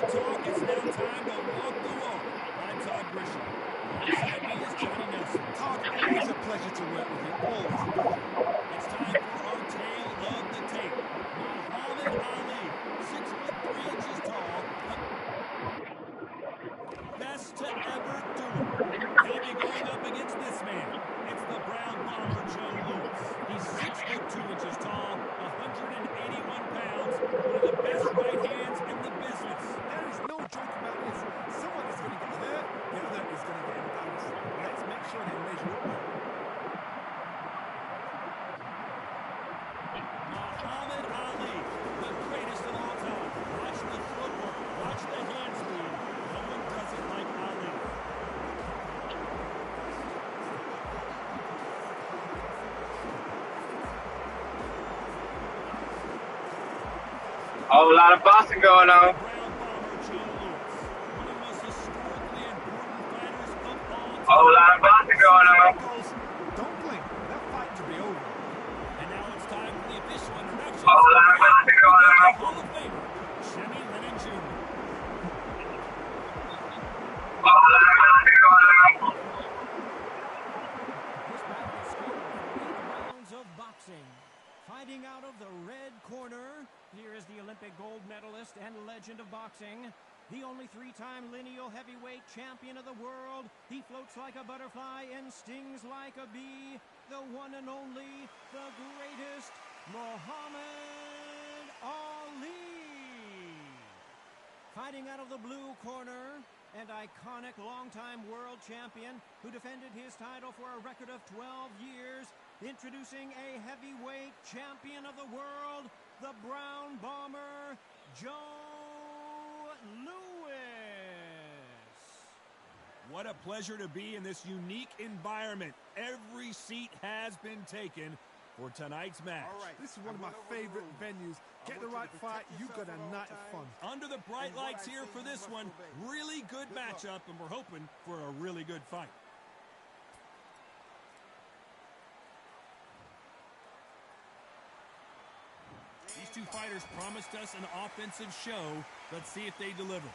the talk, it's now time to walk the walk. I'm Todd Grisham. Alongside me is Johnny Nelson. Todd, always a pleasure to work with you. Always a pleasure. It's time for our tale of the tape. Muhammad Ali, 6'3" tall, the best to ever do it. He'll be going up against this man. It's the Brown Bomber, Joe Louis. He's 6'2" tall, 181 pounds, one of the best right hands in the business. There is no joke about this. Someone is going to get hurt, the other is going to get embarrassed. Let's make sure they measure up well. Muhammad Ali, the greatest of all time. Watch the footwork, watch the hand speed. No one does it like Ali. A whole lot of boxing going on. Brown Bomber Joe Louis, one of the most historically important fighters of all time. A whole lot of boxing going on. Don't blink. That fight to be over. And now it's time for the official introduction. A whole lot of boxing going on. Hall of Famer, Shemmy Lennon Jr. A whole lot of boxing going on. This battle is scored for 8 rounds of boxing. Fighting out of the red corner, here is the Olympic gold medalist and legend of boxing, the only 3-time lineal heavyweight champion of the world. He floats like a butterfly and stings like a bee. The one and only, the greatest, Muhammad Ali. Fighting out of the blue corner, and iconic longtime world champion who defended his title for a record of 12 years. Introducing a heavyweight champion of the world, the Brown Bomber, Joe Louis. What a pleasure to be in this unique environment. Every seat has been taken for tonight's match. All right, this is one of my favorite venues. Get the right fight, you got a night of fun. Under the bright lights here for this one, really good matchup, and we're hoping for a really good fight. These two fighters promised us an offensive show. Let's see if they deliver.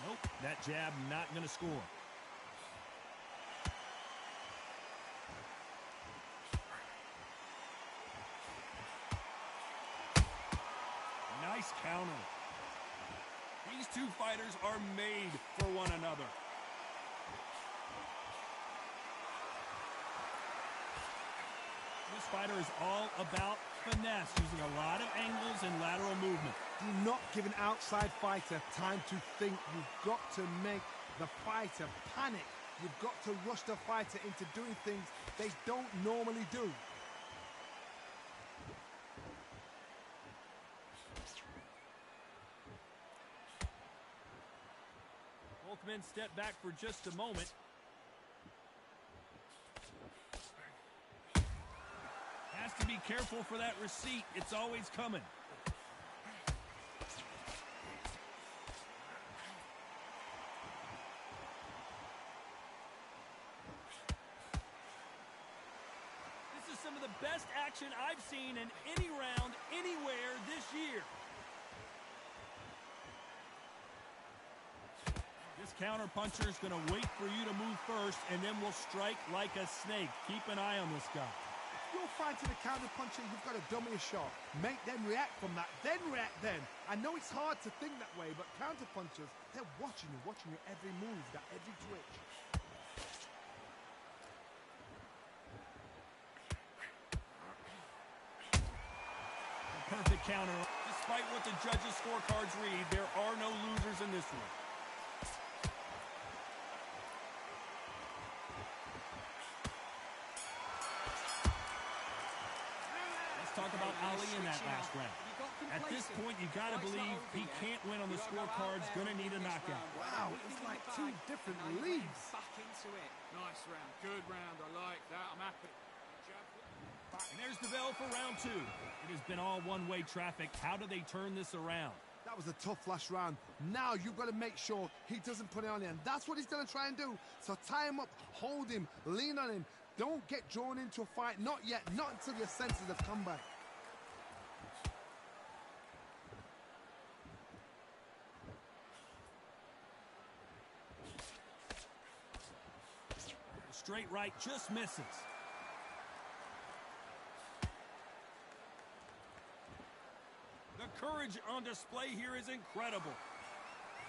Nope, that jab not going to score. Nice counter. These two fighters are made for one another. This fighter is all about finesse, using a lot of angles and lateral movement. Do not give an outside fighter time to think. You've got to make the fighter panic. You've got to rush the fighter into doing things they don't normally do. Both men step back for just a moment. Has to be careful for that receipt. It's always coming. This is some of the best action I've seen in any round, anywhere this year. This counter puncher is going to wait for you to move first, and then will strike like a snake. Keep an eye on this guy. You're fighting a counter puncher, you've got to dummy a shot. Make them react from that, then react then. I know it's hard to think that way, but counter punchers, they're watching you every move, that every twitch. Perfect counter. Despite what the judges' scorecards read, there are no losers in this one. Talk about Ali in that last round. At this point, you got to believe he can't win on the scorecards. Going to need a knockout. Wow, it's like two different leagues. Back into it. Nice round. Good round. I like that. I'm happy. And there's the bell for round two. It has been all one-way traffic. How do they turn this around? That was a tough last round. Now you've got to make sure he doesn't put it on you. And that's what he's going to try and do. So tie him up, hold him, lean on him. Don't get drawn into a fight. Not yet. Not until your senses have come back. straight right just misses. The courage on display here is incredible.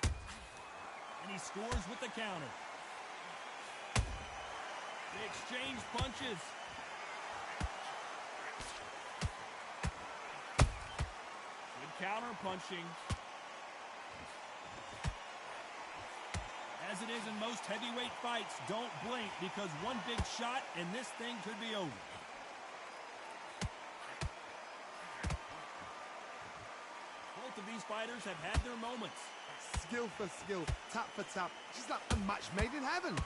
And he scores with the counter. They exchange punches. Good counter punching. As it is in most heavyweight fights, don't blink because one big shot and this thing could be over. Both of these fighters have had their moments. Skill for skill, tap for tap, just like a match made in heaven.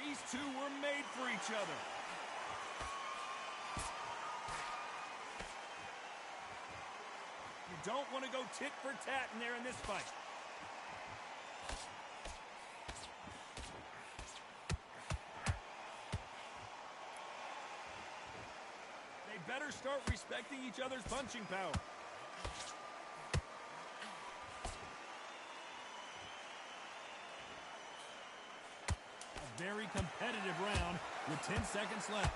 These two were made for each other. You don't want to go tit for tat in there in this fight. They better start respecting each other's punching power. A very competitive round with 10 seconds left.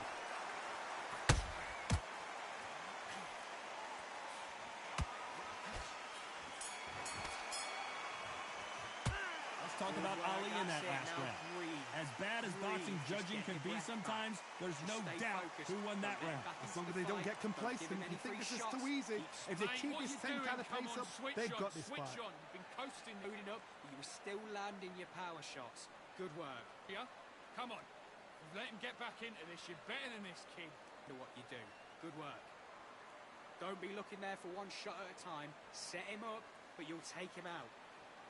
Talk about Ali in that last round. As bad as boxing judging can be sometimes, there's no doubt who won that round. As long as they don't get complacent and think this is too easy. If they keep this same kind of pace up, they've got this fight. You've been coasting, loading up, but you were still landing your power shots. Good work. Yeah? Come on. Let him get back into this. You're better than this, kid. Do what you do. Good work. Don't be looking there for one shot at a time. Set him up, but you'll take him out.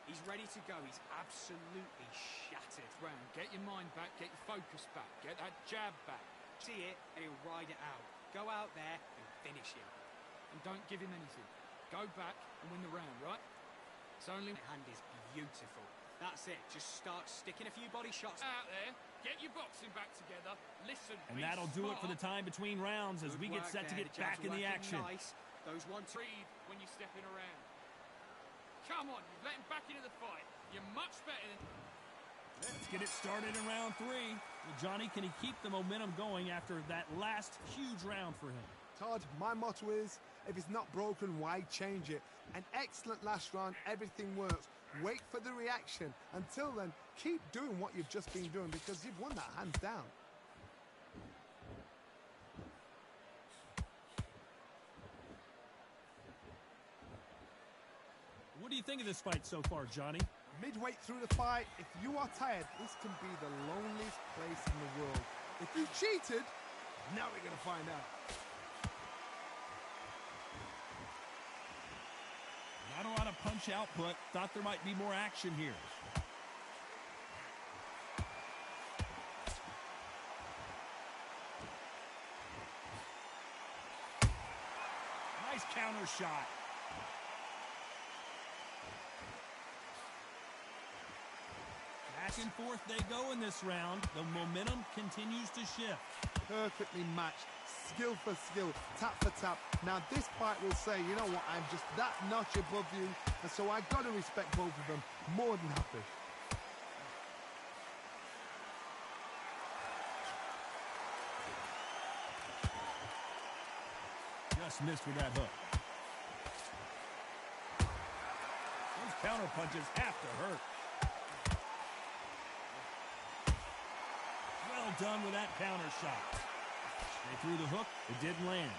He's ready to go. He's absolutely shattered. Round, get your mind back, get your focus back, get that jab back. See it, and he'll ride it out. Go out there and finish him. And don't give him anything. Go back and win the round, right? It's only... The hand is beautiful. That's it. Just start sticking a few body shots out there. Get your boxing back together. Listen, and that'll do it for the time between rounds as we get set to get back in the action. Nice. Those one, two. Breathe when you're stepping around. Come on, you've let him back into the fight. You're much better than... Let's get it started in round 3. Well, Johnny, can he keep the momentum going after that last huge round for him? Todd, my motto is, if it's not broken, why change it? An excellent last round, everything works. Wait for the reaction. Until then, keep doing what you've just been doing because you've won that hands down. What do you think of this fight so far, Johnny? Midway through the fight, if you are tired, this can be the loneliest place in the world. If you cheated, now we're going to find out. Not a lot of punch output. Thought there might be more action here. Nice counter shot. Back and forth they go in this round. The momentum continues to shift. Perfectly matched. Skill for skill. Tap for tap. Now this fight will say, you know what, I'm just that notch above you. And so I've got to respect both of them. More than happy. Just missed with that hook. Those counter punches have to hurt. Well done with that counter shot. They threw the hook, it didn't land.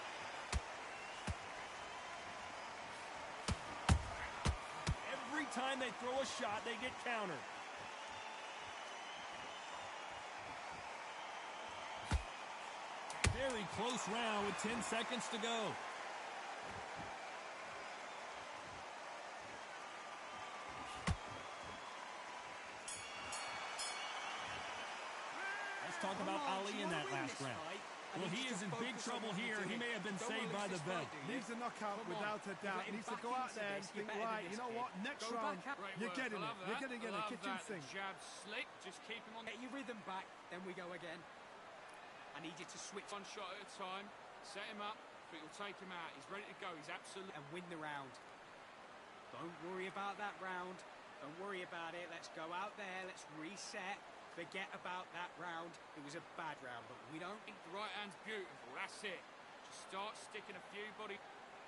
Every time they throw a shot, they get countered. Very close round with 10 seconds to go. Talk about Ali in that last round. Well, he is in big trouble here. He may have been saved by the bell. Needs a knockout without a doubt. Needs to go out there and think, right, you know what, next round, you're getting it. You're going to get a kitchen sink. Jab slick, just keep him on. Get your rhythm back, then we go again. I need you to switch one shot at a time. Set him up. but he'll take him out. He's ready to go. He's absolutely... And win the round. Don't worry about that round. Don't worry about it. Let's go out there. Let's reset. Forget about that round. It was a bad round, but we don't... The right hand's beautiful. That's it. Just start sticking a few body...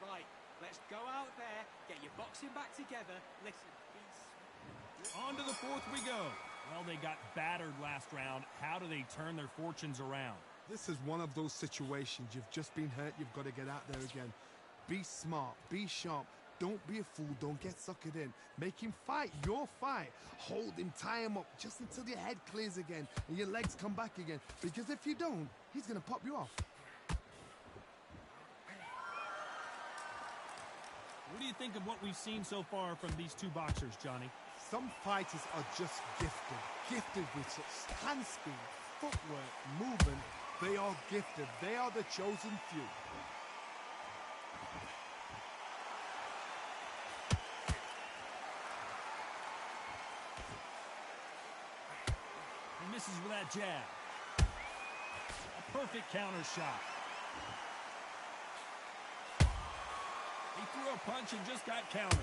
Right, let's go out there. Get your boxing back together. Listen, On to the fourth we go. Well, they got battered last round. How do they turn their fortunes around? This is one of those situations. You've just been hurt. You've got to get out there again. Be smart. Be sharp. Don't be a fool. Don't get suckered in. Make him fight your fight. Hold him, tie him up just until your head clears again and your legs come back again. Because if you don't, he's going to pop you off. What do you think of what we've seen so far from these two boxers, Johnny? Some fighters are just gifted. Gifted with such hand speed, footwork, movement. They are gifted. They are the chosen few. He misses with that jab. A perfect counter shot. He threw a punch and just got countered.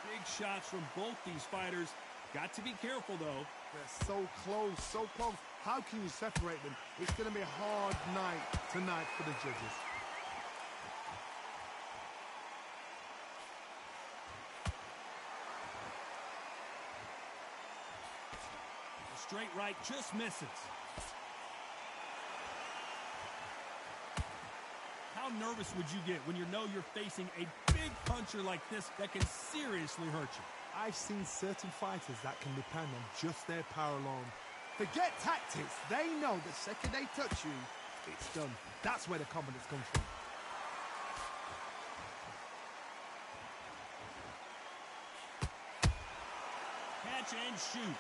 Big shots from both these fighters. Got to be careful, though. They're so close, so close. How can you separate them? It's going to be a hard night tonight for the judges. The straight right just misses. How nervous would you get when you know you're facing a big puncher like this that can seriously hurt you? I've seen certain fighters that can depend on just their power alone. Forget tactics. They know the second they touch you, it's done. That's where the confidence comes from. Catch and shoot.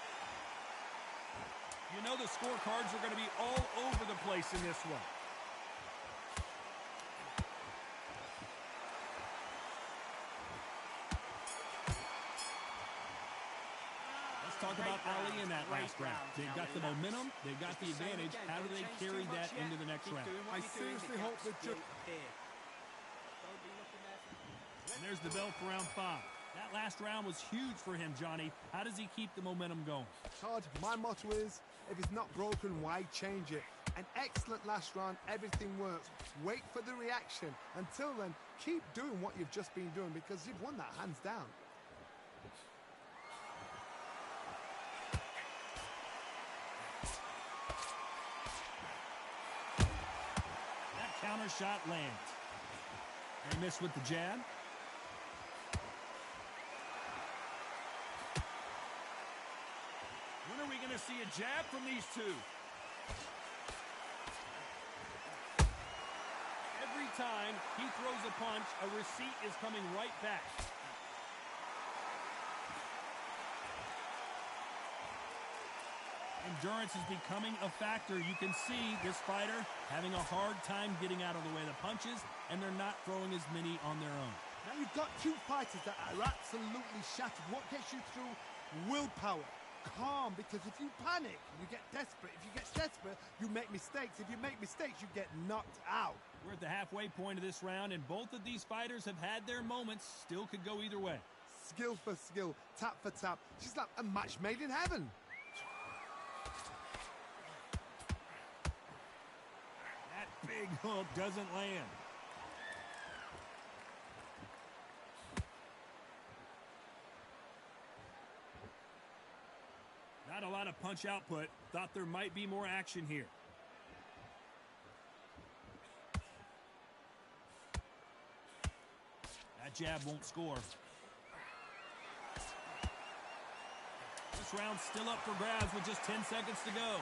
You know the scorecards are going to be all over the place in this one. Talk about Ali in that last round. They've got the momentum, they've got the advantage. How do they carry that into the next round? I seriously hope that And there's the bell for round 5. That last round was huge for him, Johnny. How does he keep the momentum going? Todd, my motto is, if it's not broken, why change it? An excellent last round, everything works. Wait for the reaction. Until then, keep doing what you've just been doing because you've won that hands down. Counter shot lands. They miss with the jab. When are we going to see a jab from these two? Every time he throws a punch, a receipt is coming right back. Endurance is becoming a factor. You can see this fighter having a hard time getting out of the way of the punches, and they're not throwing as many on their own. Now you've got two fighters that are absolutely shattered. What gets you through? Willpower. Calm, because if you panic, you get desperate. If you get desperate, you make mistakes. If you make mistakes, you get knocked out. We're at the halfway point of this round, and both of these fighters have had their moments. Still could go either way. Skill for skill, tap for tap. She's like a match made in heaven. Big hook doesn't land. Not a lot of punch output. Thought there might be more action here. That jab won't score. This round's still up for grabs with just 10 seconds to go.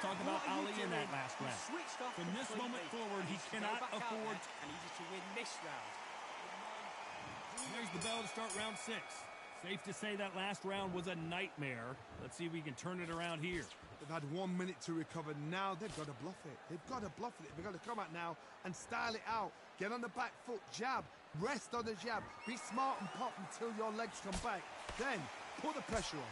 Talk about Ali in that last round. From this moment forward, he cannot afford. I need you to win this round. There's the bell to start round 6. Safe to say that last round was a nightmare. Let's see if we can turn it around here. They've had 1 minute to recover. Now they've got to bluff it. They've got to bluff it. They've got to come out now and style it out. Get on the back foot, jab, Rest on the jab. Be smart and pop until your legs come back. Then, put the pressure on.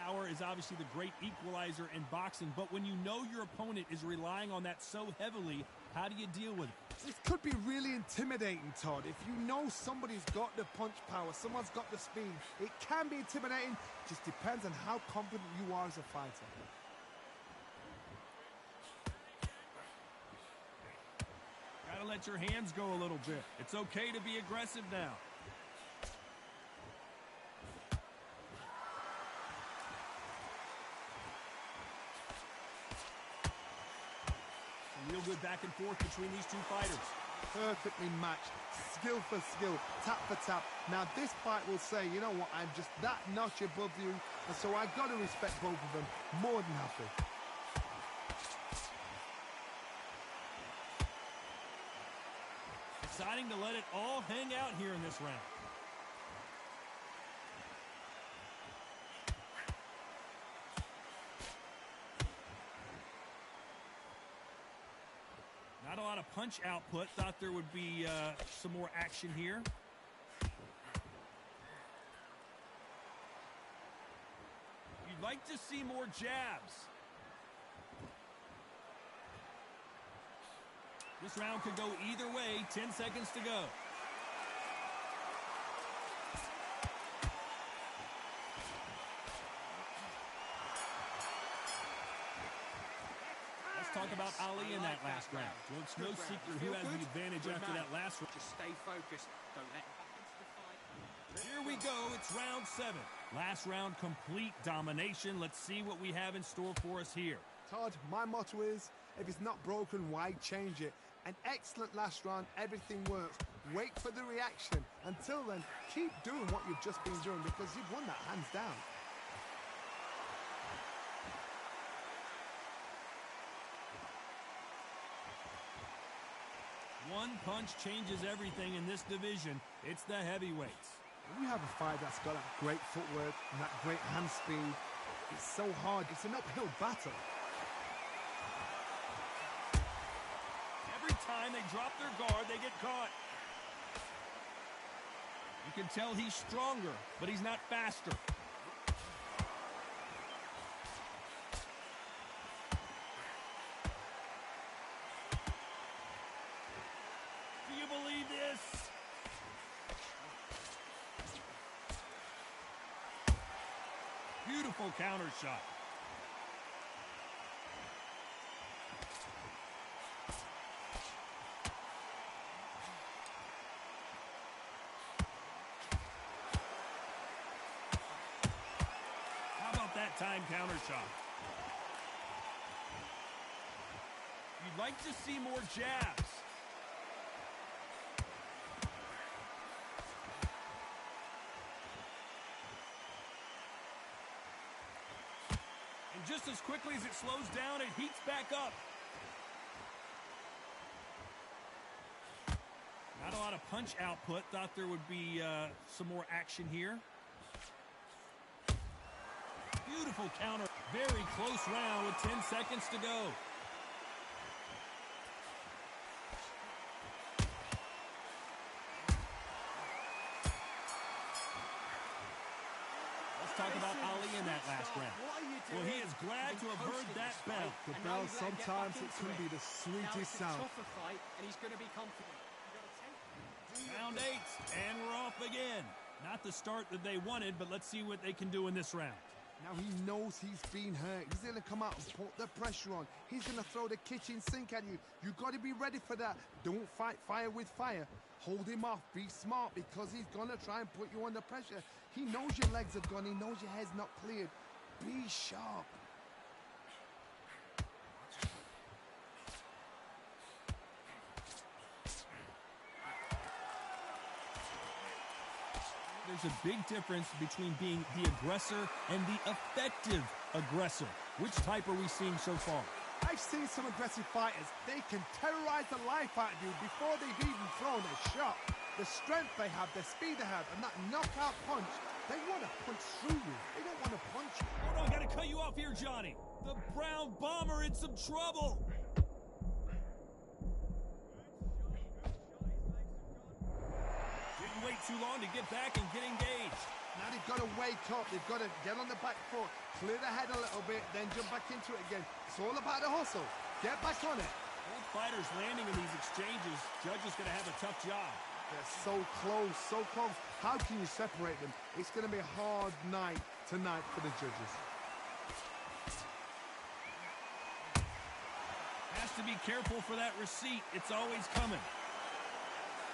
Power is obviously the great equalizer in boxing, but when you know your opponent is relying on that so heavily, how do you deal with it? This could be really intimidating, Todd. If you know somebody's got the punch power, someone's got the speed, it can be intimidating. Just depends on how confident you are as a fighter. Gotta let your hands go a little bit. It's okay to be aggressive now. Real good back and forth between these two fighters. Perfectly matched, skill for skill, tap for tap. Now this fight will say, you know what, I'm just that notch above you, and so I've got to respect both of them more than happy. Deciding to let it all hang out here in this round. Not a lot of punch output. Thought there would be some more action here. You'd like to see more jabs. This round could go either way. 10 seconds to go. Talk about Ali in that last round. Well, it's no secret who has the advantage after that last round. Just stay focused. Don't let him back into the fight. Here we go. It's round 7. Last round, complete domination. Let's see what we have in store for us here. Todd, my motto is, if it's not broken, why change it? An excellent last round, everything works. Wait for the reaction. Until then, keep doing what you've just been doing because you've won that hands down. One punch changes everything in this division. It's the heavyweights. When you have a fight that's got that great footwork and that great hand speed, it's so hard. It's an uphill battle. Every time they drop their guard, they get caught. You can tell he's stronger, but he's not faster. Do you believe this? Beautiful counter shot. How about that time counter shot? You'd like to see more jabs. And just as quickly as it slows down, it heats back up. Not a lot of punch output. Thought there would be some more action here. Beautiful counter. Very close round with 10 seconds to go. Talk about Ali in that last round. Well, he is glad to have heard that bell. The bell, sometimes it can be the sweetest sound. And he's going to be confident. Round 8, and we're off again. Not the start that they wanted, but let's see what they can do in this round. Now he knows he's been hurt. He's going to come out and put the pressure on. He's going to throw the kitchen sink at you. You've got to be ready for that. Don't fight fire with fire. Hold him off. Be smart because he's going to try and put you under pressure. He knows your legs are gone. He knows your head's not cleared. Be sharp. There's a big difference between being the aggressor and the effective aggressor. Which type are we seeing so far? I've seen some aggressive fighters. They can terrorize the life out of you before they've even thrown a shot. the strength they have, the speed they have, and that knockout punch. They want to punch through you. They don't want to punch you. Hold on, gotta cut you off here, Johnny. The Brown Bomber in some trouble. Didn't wait too long to get back and get engaged. Now they've got to wake up. They've got to get on the back foot, clear the head a little bit, then jump back into it again. It's all about the hustle. Get back on it. Both fighters landing in these exchanges. Judge is going to have a tough job. They're so close, so close. How can you separate them? It's going to be a hard night tonight for the judges. Has to be careful for that receipt. It's always coming.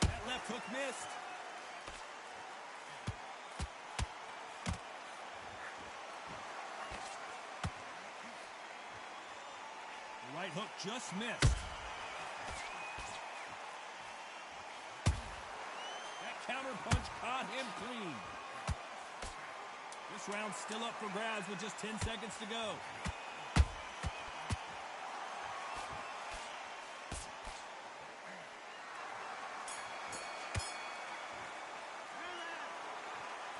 That left hook missed. The right hook just missed. Counter punch caught him clean. This round's still up for grabs with just 10 seconds to go.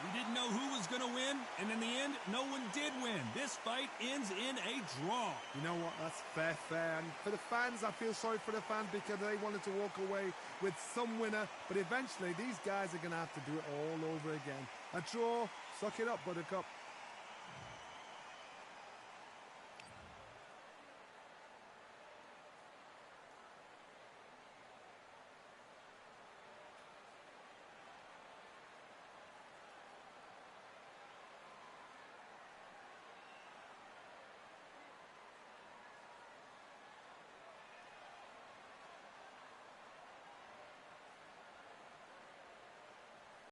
We didn't know who was going to win, and in the end, no one did win. This fight ends in a draw. You know what? That's fair. And for the fans, I feel sorry for the fans because they wanted to walk away with some winner. But eventually, these guys are going to have to do it all over again. A draw. Suck it up, Buttercup.